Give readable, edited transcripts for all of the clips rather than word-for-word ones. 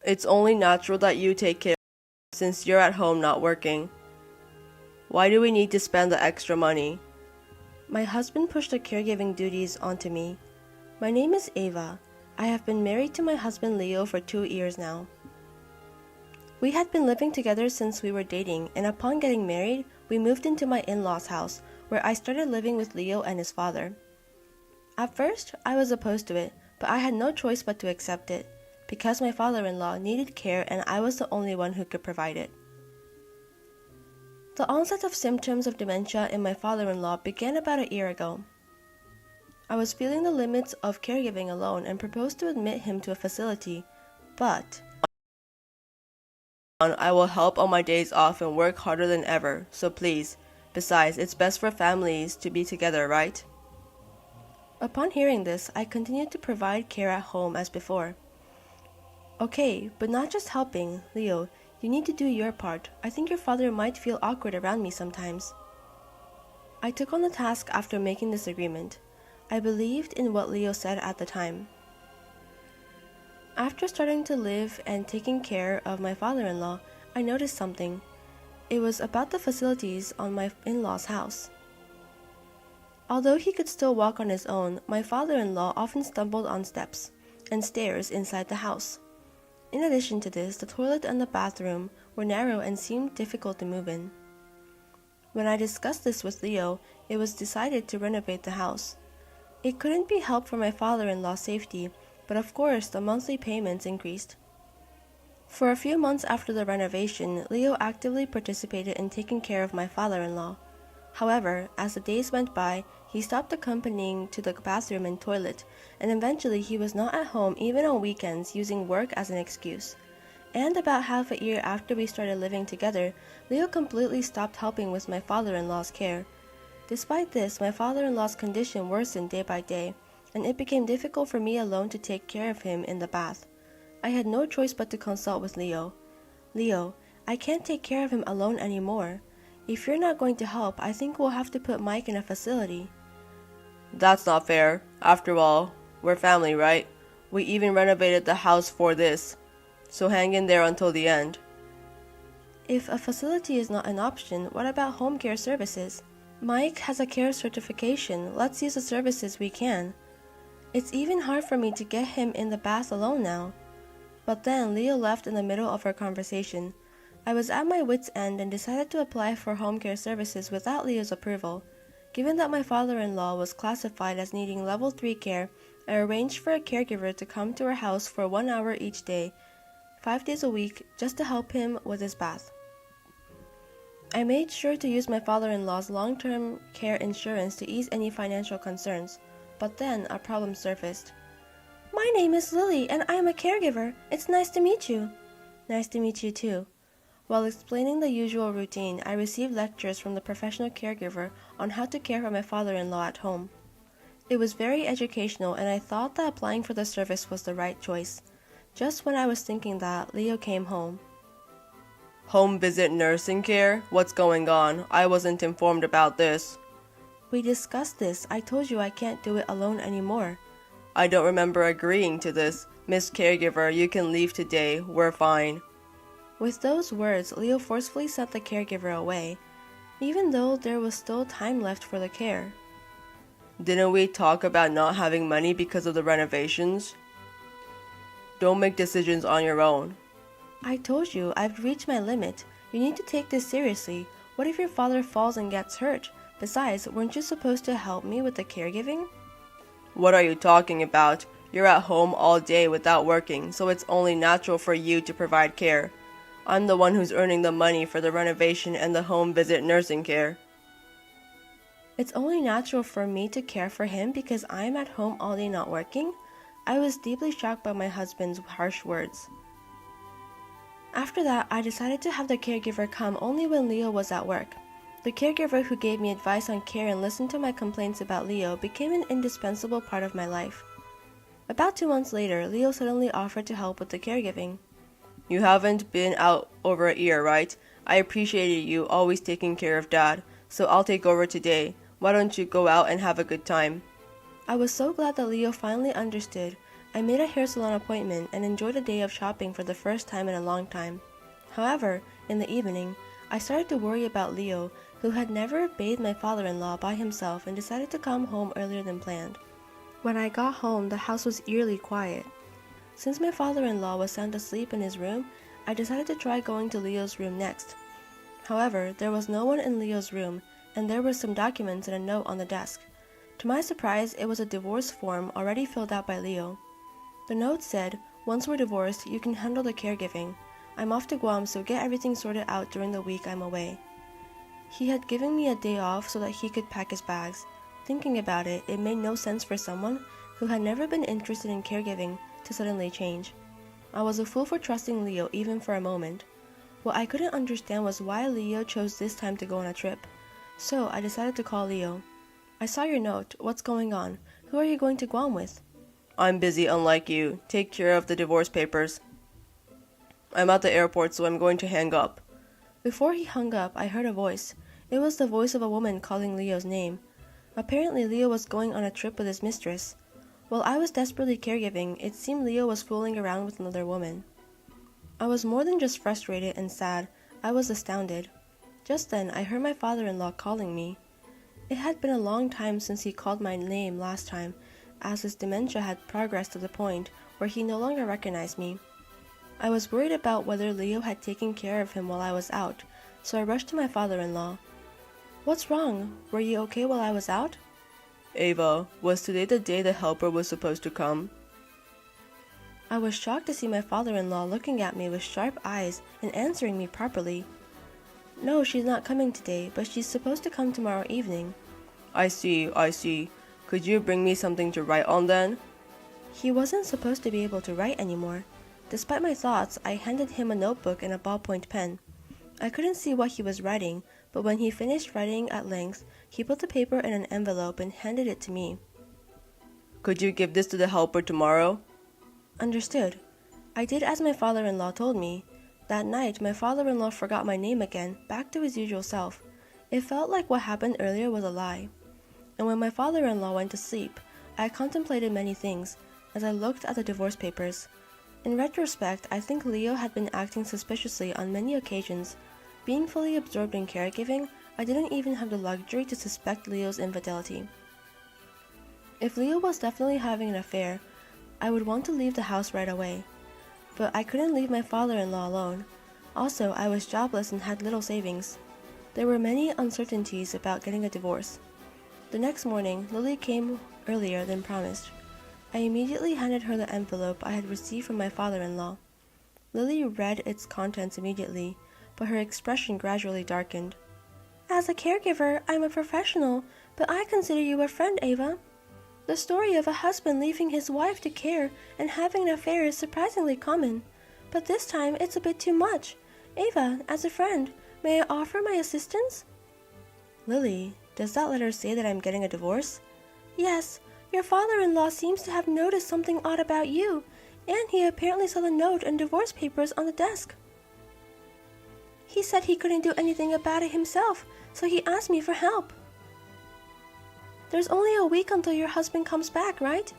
It's only natural that you take care since you're at home not working. Why do we need to spend the extra money? My husband pushed the caregiving duties onto me. My name is Ava. I have been married to my husband Leo for 2 years now. We had been living together since we were dating, and upon getting married, we moved into my in-laws' house, where I started living with Leo and his father. At first, I was opposed to it, but I had no choice but to accept it, because my father-in-law needed care and I was the only one who could provide it. The onset of symptoms of dementia in my father-in-law began about a year ago. I was feeling the limits of caregiving alone and proposed to admit him to a facility, but I will help on my days off and work harder than ever, so please. Besides, it's best for families to be together, right? Upon hearing this, I continued to provide care at home as before. Okay, but not just helping, Leo, you need to do your part. I think your father might feel awkward around me sometimes. I took on the task after making this agreement. I believed in what Leo said at the time. After starting to live and taking care of my father-in-law, I noticed something. It was about the facilities on my in-laws' house. Although he could still walk on his own, my father-in-law often stumbled on steps and stairs inside the house. In addition to this, the toilet and the bathroom were narrow and seemed difficult to move in. When I discussed this with Leo, it was decided to renovate the house. It couldn't be helped for my father-in-law's safety, but of course the monthly payments increased. For a few months after the renovation, Leo actively participated in taking care of my father-in-law. However, as the days went by, he stopped accompanying to the bathroom and toilet, and eventually he was not at home even on weekends, using work as an excuse. And about half a year after we started living together, Leo completely stopped helping with my father-in-law's care. Despite this, my father-in-law's condition worsened day by day, and it became difficult for me alone to take care of him in the bath. I had no choice but to consult with Leo. Leo, I can't take care of him alone anymore. If you're not going to help, I think we'll have to put Mike in a facility. That's not fair. After all, we're family, right? We even renovated the house for this. So hang in there until the end. If a facility is not an option, what about home care services? Mike has a care certification. Let's use the services we can. It's even hard for me to get him in the bath alone now. But then Leo left in the middle of our conversation. I was at my wit's end and decided to apply for home care services without Leo's approval. Given that my father-in-law was classified as needing level 3 care, I arranged for a caregiver to come to our house for 1 hour each day, 5 days a week, just to help him with his bath. I made sure to use my father-in-law's long-term care insurance to ease any financial concerns, but then a problem surfaced. My name is Lily and I'm a caregiver. It's nice to meet you. Nice to meet you too. While explaining the usual routine, I received lectures from the professional caregiver on how to care for my father-in-law at home. It was very educational and I thought that applying for the service was the right choice. Just when I was thinking that, Leo came home. Home visit nursing care? What's going on? I wasn't informed about this. We discussed this. I told you I can't do it alone anymore. I don't remember agreeing to this. Miss Caregiver, you can leave today. We're fine. With those words, Leo forcefully sent the caregiver away, even though there was still time left for the care. Didn't we talk about not having money because of the renovations? Don't make decisions on your own. I told you, I've reached my limit. You need to take this seriously. What if your father falls and gets hurt? Besides, weren't you supposed to help me with the caregiving? What are you talking about? You're at home all day without working, so it's only natural for you to provide care. I'm the one who's earning the money for the renovation and the home visit nursing care. It's only natural for me to care for him because I'm at home all day not working? I was deeply shocked by my husband's harsh words. After that, I decided to have the caregiver come only when Leo was at work. The caregiver who gave me advice on care and listened to my complaints about Leo became an indispensable part of my life. About 2 months later, Leo suddenly offered to help with the caregiving. You haven't been out over a year, right? I appreciated you always taking care of Dad, so I'll take over today. Why don't you go out and have a good time? I was so glad that Leo finally understood. I made a hair salon appointment and enjoyed a day of shopping for the first time in a long time. However, in the evening, I started to worry about Leo, who had never bathed my father-in-law by himself and decided to come home earlier than planned. When I got home, the house was eerily quiet. Since my father-in-law was sound asleep in his room, I decided to try going to Leo's room next. However, there was no one in Leo's room, and there were some documents and a note on the desk. To my surprise, it was a divorce form already filled out by Leo. The note said, "Once we're divorced, you can handle the caregiving. I'm off to Guam, so get everything sorted out during the week I'm away." He had given me a day off so that he could pack his bags. Thinking about it, it made no sense for someone who had never been interested in caregiving to suddenly change. I was a fool for trusting Leo even for a moment. What I couldn't understand was why Leo chose this time to go on a trip. So I decided to call Leo. "I saw your note. What's going on? Who are you going to Guam with?" I'm busy, unlike you. Take care of the divorce papers. I'm at the airport, so I'm going to hang up. Before he hung up, I heard a voice. It was the voice of a woman calling Leo's name. Apparently, Leo was going on a trip with his mistress. While I was desperately caregiving, it seemed Leo was fooling around with another woman. I was more than just frustrated and sad. I was astounded. Just then, I heard my father-in-law calling me. It had been a long time since he called my name last time, as his dementia had progressed to the point where he no longer recognized me. I was worried about whether Leo had taken care of him while I was out, so I rushed to my father-in-law. "What's wrong? Were you okay while I was out?" Ava, was today the day the helper was supposed to come? I was shocked to see my father-in-law looking at me with sharp eyes and answering me properly. "No, she's not coming today, but she's supposed to come tomorrow evening." I see. Could you bring me something to write on then? He wasn't supposed to be able to write anymore. Despite my thoughts, I handed him a notebook and a ballpoint pen. I couldn't see what he was writing, but when he finished writing at length, he put the paper in an envelope and handed it to me. Could you give this to the helper tomorrow? Understood. I did as my father-in-law told me. That night, my father-in-law forgot my name again, back to his usual self. It felt like what happened earlier was a lie. And when my father-in-law went to sleep, I contemplated many things as I looked at the divorce papers. In retrospect, I think Leo had been acting suspiciously on many occasions. Being fully absorbed in caregiving, I didn't even have the luxury to suspect Leo's infidelity. If Leo was definitely having an affair, I would want to leave the house right away. But I couldn't leave my father-in-law alone. Also, I was jobless and had little savings. There were many uncertainties about getting a divorce. The next morning, Lily came earlier than promised. I immediately handed her the envelope I had received from my father-in-law. Lily read its contents immediately, but her expression gradually darkened. "As a caregiver, I'm a professional, but I consider you a friend, Ava. The story of a husband leaving his wife to care and having an affair is surprisingly common, but this time it's a bit too much. Ava, as a friend, may I offer my assistance?" "Lily, does that letter say that I'm getting a divorce?" "Yes. Your father-in-law seems to have noticed something odd about you, and he apparently saw the note and divorce papers on the desk. He said he couldn't do anything about it himself, so he asked me for help." "There's only a week until your husband comes back, right?"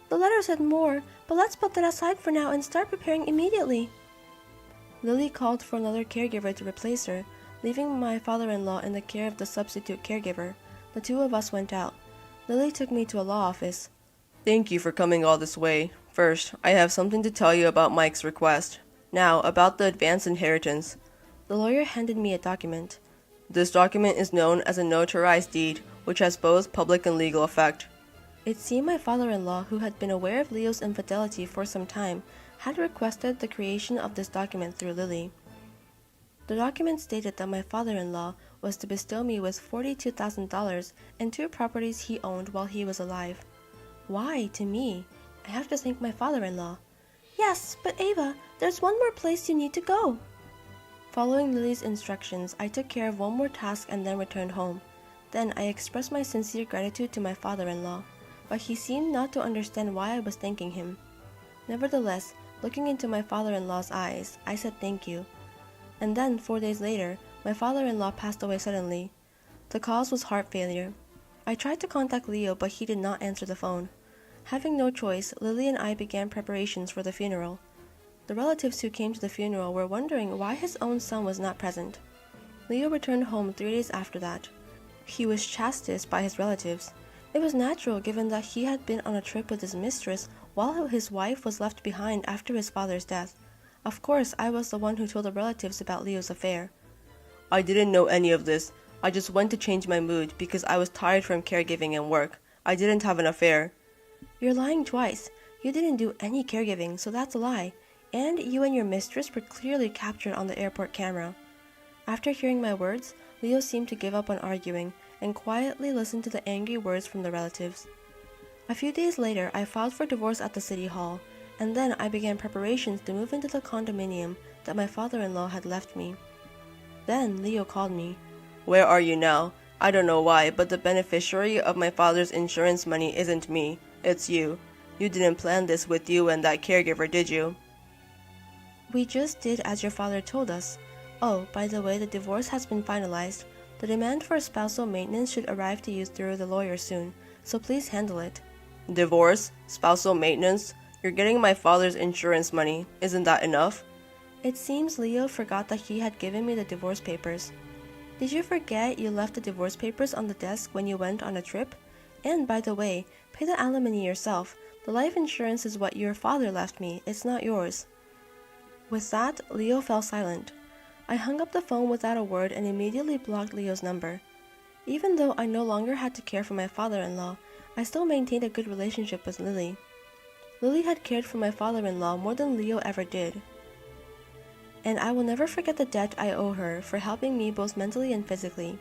"The letter said more, but let's put that aside for now and start preparing immediately." Lily called for another caregiver to replace her, leaving my father-in-law in the care of the substitute caregiver. The two of us went out. Lily took me to a law office. Thank you for coming all this way. First, I have something to tell you about Mike's request. Now, about the advance inheritance. The lawyer handed me a document. This document is known as a notarized deed, which has both public and legal effect. It seemed my father-in-law, who had been aware of Leo's infidelity for some time, had requested the creation of this document through Lily. The document stated that my father-in-law was to bestow me with $42,000 and 2 properties he owned while he was alive. Why, to me? I have to thank my father-in-law. "Yes, but Ava, there's one more place you need to go." Following Lily's instructions, I took care of one more task and then returned home. Then I expressed my sincere gratitude to my father-in-law, but he seemed not to understand why I was thanking him. Nevertheless, looking into my father-in-law's eyes, I said thank you. And then, 4 days later, my father-in-law passed away suddenly. The cause was heart failure. I tried to contact Leo, but he did not answer the phone. Having no choice, Lily and I began preparations for the funeral. The relatives who came to the funeral were wondering why his own son was not present. Leo returned home 3 days after that. He was chastised by his relatives. It was natural given that he had been on a trip with his mistress while his wife was left behind after his father's death. Of course, I was the one who told the relatives about Leo's affair. I didn't know any of this. I just went to change my mood because I was tired from caregiving and work. I didn't have an affair. You're lying twice. You didn't do any caregiving, so that's a lie. And you and your mistress were clearly captured on the airport camera. After hearing my words, Leo seemed to give up on arguing and quietly listened to the angry words from the relatives. A few days later, I filed for divorce at the city hall, and then I began preparations to move into the condominium that my father-in-law had left me. Then Leo called me. Where are you now? I don't know why, but the beneficiary of my father's insurance money isn't me. It's you. You didn't plan this with you and that caregiver, did you? We just did as your father told us. Oh, by the way, the divorce has been finalized. The demand for spousal maintenance should arrive to you through the lawyer soon, so please handle it. Divorce? Spousal maintenance? You're getting my father's insurance money. Isn't that enough? It seems Leo forgot that he had given me the divorce papers. Did you forget you left the divorce papers on the desk when you went on a trip? And by the way, pay the alimony yourself. The life insurance is what your father left me. It's not yours. With that, Leo fell silent. I hung up the phone without a word and immediately blocked Leo's number. Even though I no longer had to care for my father-in-law, I still maintained a good relationship with Lily. Lily had cared for my father-in-law more than Leo ever did. And I will never forget the debt I owe her for helping me both mentally and physically.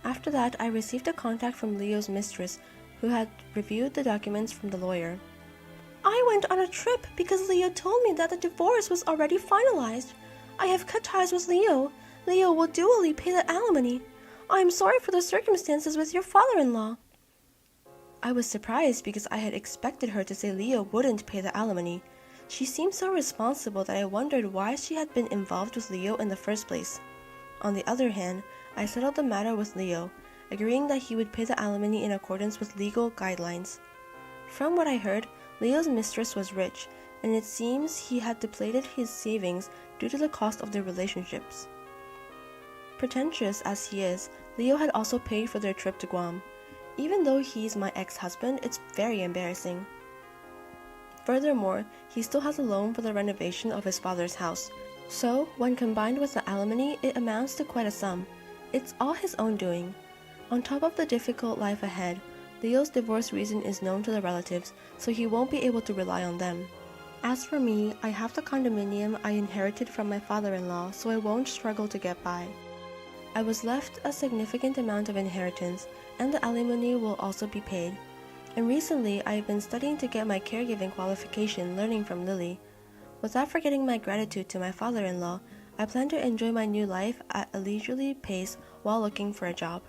After that, I received a contact from Leo's mistress, who had reviewed the documents from the lawyer. I went on a trip because Leo told me that the divorce was already finalized. I have cut ties with Leo. Leo will duly pay the alimony. I am sorry for the circumstances with your father-in-law. I was surprised because I had expected her to say Leo wouldn't pay the alimony. She seemed so responsible that I wondered why she had been involved with Leo in the first place. On the other hand, I settled the matter with Leo, agreeing that he would pay the alimony in accordance with legal guidelines. From what I heard, Leo's mistress was rich, and it seems he had depleted his savings due to the cost of their relationships. Pretentious as he is, Leo had also paid for their trip to Guam. Even though he's my ex-husband, it's very embarrassing. Furthermore, he still has a loan for the renovation of his father's house. So, when combined with the alimony, it amounts to quite a sum. It's all his own doing. On top of the difficult life ahead, Leo's divorce reason is known to the relatives, so he won't be able to rely on them. As for me, I have the condominium I inherited from my father-in-law, so I won't struggle to get by. I was left a significant amount of inheritance, and the alimony will also be paid. And recently, I have been studying to get my caregiving qualification, learning from Lily. Without forgetting my gratitude to my father-in-law, I plan to enjoy my new life at a leisurely pace while looking for a job.